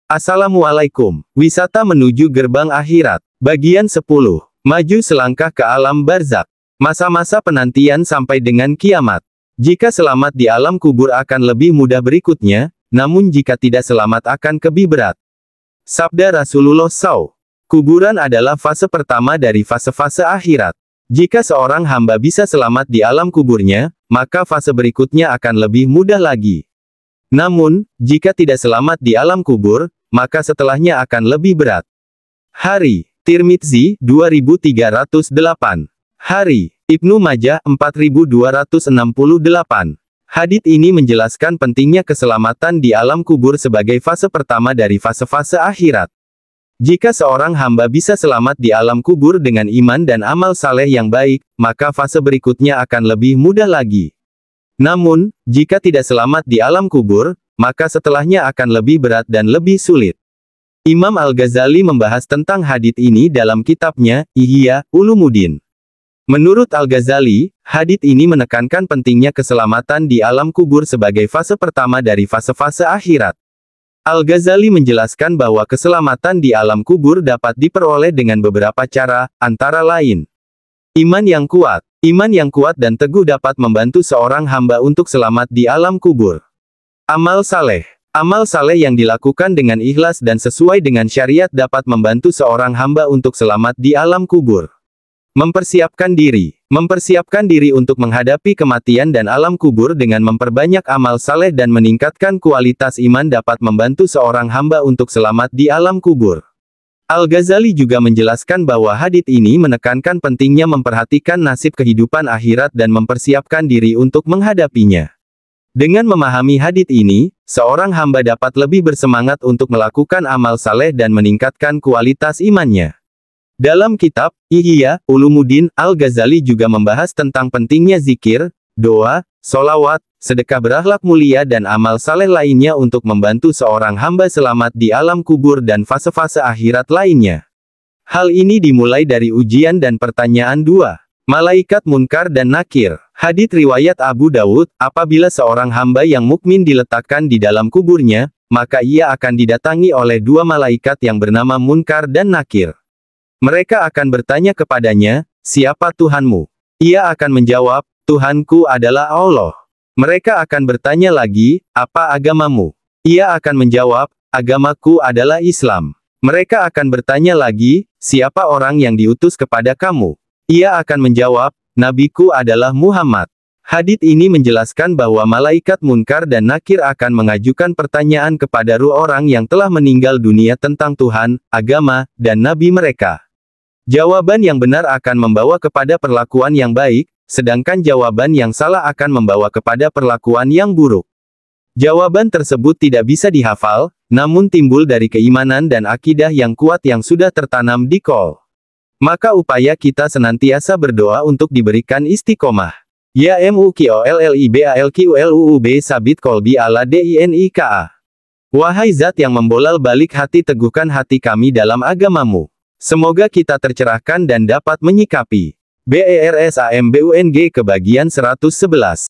Assalamualaikum. Wisata menuju gerbang akhirat. Bagian 10. Maju selangkah ke alam barzakh. Masa-masa penantian sampai dengan kiamat. Jika selamat di alam kubur akan lebih mudah berikutnya, namun jika tidak selamat akan lebih berat. Sabda Rasulullah SAW. Kuburan adalah fase pertama dari fase-fase akhirat. Jika seorang hamba bisa selamat di alam kuburnya, maka fase berikutnya akan lebih mudah lagi. Namun, jika tidak selamat di alam kubur, maka setelahnya akan lebih berat. Hari Tirmidzi 2308. Hari Ibnu Majah 4268. Hadits ini menjelaskan pentingnya keselamatan di alam kubur sebagai fase pertama dari fase-fase akhirat. Jika seorang hamba bisa selamat di alam kubur dengan iman dan amal saleh yang baik, maka fase berikutnya akan lebih mudah lagi. Namun, jika tidak selamat di alam kubur, maka setelahnya akan lebih berat dan lebih sulit. Imam Al-Ghazali membahas tentang hadits ini dalam kitabnya, Ihya Ulumuddin. Menurut Al-Ghazali, hadits ini menekankan pentingnya keselamatan di alam kubur sebagai fase pertama dari fase-fase akhirat. Al-Ghazali menjelaskan bahwa keselamatan di alam kubur dapat diperoleh dengan beberapa cara, antara lain iman yang kuat. Iman yang kuat dan teguh dapat membantu seorang hamba untuk selamat di alam kubur. Amal saleh. Amal saleh yang dilakukan dengan ikhlas dan sesuai dengan syariat dapat membantu seorang hamba untuk selamat di alam kubur. Mempersiapkan diri. Mempersiapkan diri untuk menghadapi kematian dan alam kubur dengan memperbanyak amal saleh dan meningkatkan kualitas iman dapat membantu seorang hamba untuk selamat di alam kubur. Al-Ghazali juga menjelaskan bahwa hadits ini menekankan pentingnya memperhatikan nasib kehidupan akhirat dan mempersiapkan diri untuk menghadapinya. Dengan memahami hadits ini, seorang hamba dapat lebih bersemangat untuk melakukan amal saleh dan meningkatkan kualitas imannya. Dalam kitab Ihya Ulumuddin, Al-Ghazali juga membahas tentang pentingnya zikir, doa, sholawat, sedekah berakhlak mulia dan amal saleh lainnya untuk membantu seorang hamba selamat di alam kubur dan fase-fase akhirat lainnya. Hal ini dimulai dari ujian dan pertanyaan 2. Malaikat Munkar dan Nakir. Hadits riwayat Abu Dawud, apabila seorang hamba yang mukmin diletakkan di dalam kuburnya, maka ia akan didatangi oleh 2 malaikat yang bernama Munkar dan Nakir. Mereka akan bertanya kepadanya, "Siapa Tuhanmu?" Ia akan menjawab, "Tuhanku adalah Allah." Mereka akan bertanya lagi, "Apa agamamu?" Ia akan menjawab, "Agamaku adalah Islam." Mereka akan bertanya lagi, "Siapa orang yang diutus kepada kamu?" Ia akan menjawab, "Nabiku adalah Muhammad." Hadits ini menjelaskan bahwa malaikat Munkar dan Nakir akan mengajukan pertanyaan kepada ruh orang yang telah meninggal dunia tentang Tuhan, agama, dan nabi mereka. Jawaban yang benar akan membawa kepada perlakuan yang baik, sedangkan jawaban yang salah akan membawa kepada perlakuan yang buruk. Jawaban tersebut tidak bisa dihafal, namun timbul dari keimanan dan akidah yang kuat yang sudah tertanam di qalb. Maka upaya kita senantiasa berdoa untuk diberikan istiqomah. Ya muqollibalqulub sabit kolbi ala dinika. Wahai zat yang membolal balik hati, teguhkan hati kami dalam agamamu. Semoga kita tercerahkan dan dapat menyikapi. BERSAMBUNG kebagian 111.